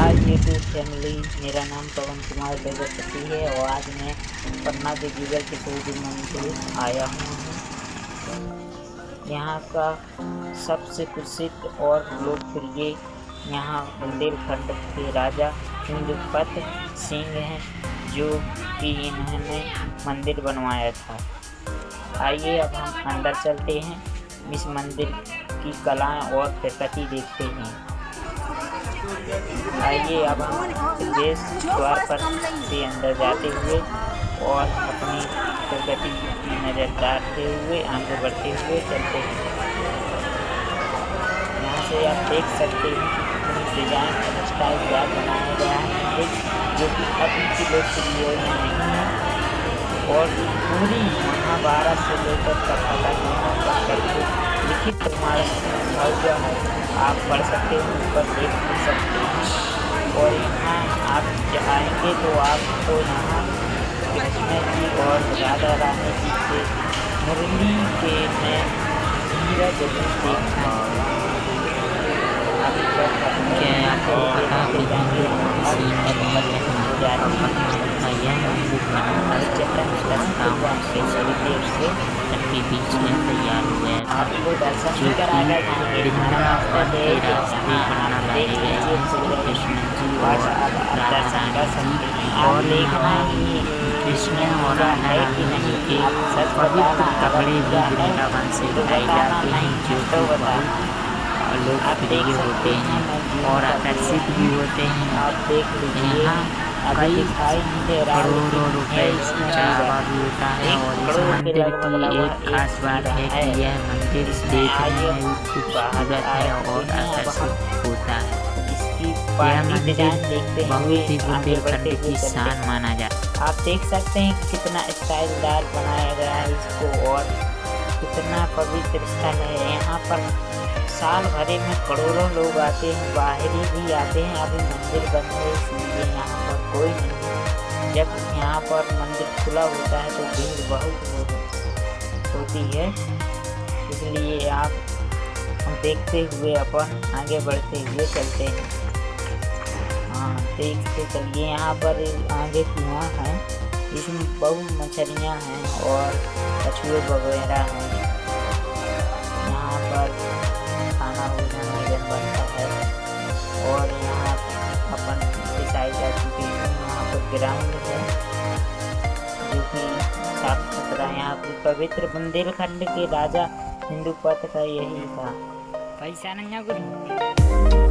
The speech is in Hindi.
हाय यूट्यूब फैमिली, मेरा नाम पवन कुमार प्रजापति है और आज मैं पन्ना के जिगर किशोरी मंदिर आया हूँ। यहाँ का सबसे प्रसिद्ध और लोकप्रिय यहाँ बुंदेलखंड के राजा इंद्रपत सिंह हैं, जो कि इन्होंने मंदिर बनवाया था। आइए अब हम अंदर चलते हैं, इस मंदिर की कलाएं और प्रकृति देखते हैं। आइए अब हम प्रवेश द्वार पर से अंदर जाते हुए और अपनी प्रगति की नजर डालते हुए आगे बढ़ते हुए चलते हैं। यहाँ से आप देख सकते हैं कि कितनी डिजाइन और स्टाइलदार बनाया गया है, जो कि अभी की लोकप्रिय नहीं है और पूरी महाभारत से लेकर कथा तक लिखित प्रमाण है। आप पढ़ सकते हैं, ऊपर देख भी सकते हैं। और यहाँ आप आएंगे तो आपको यहाँ कृष्ण जी और राधा रानी जी के मुरली के में धीरज देखना होगा। क्या आपको पता कि के बीच में तैयार हुआ था, जो कि वृंदावन के रास्ते पन्ना लाए गए हैं। कृष्ण जी और राधा रानी जी और यहाँ कृष्ण और राधा रानी के पवित्र कपड़े भी वृंदावन से उठाए जाते हैं, जो कि बहुत लोकप्रिय होते हैं और आकर्षित भी होते हैं। यहाँ कई करोड़ों रुपए इसका चढ़ावा भी होता है और इस मंदिर की एक खास बात है कि यह मंदिर देखने में भी खूबसूरत है और आकर्षित होता है। यह मंदिर बहुत ही बुंदेलखंड की शान माना जाता है। आप देख सकते हैं कि कितना स्टाइलदार बनाया गया है इसको और कितना पवित्र स्थल है। यहाँ पर साल भरे में करोड़ों लोग आते हैं, बाहरी भी आते हैं। अभी मंदिर बंद है इसलिए यहाँ पर कोई नहीं है। जब यहाँ पर मंदिर खुला होता है तो भीड़ बहुत होती है, इसलिए हम देखते हुए अपन आगे बढ़ते हुए चलते हैं। हाँ, देखते चलिए। यहाँ पर आगे कुआं है, इसमें बहुत मछलियाँ हैं और कछुए वगैरह हैं। यहाँ पर खाना भोजन बनता है और यहाँ अपन दिखाई जा चुकी है। यहाँ पर ग्राउंड है जो कि साफ सुथरा। यहाँ पर पवित्र बुंदेलखंड के राजा इंद्रपत का यही था। पैसा नहीं है कुछ।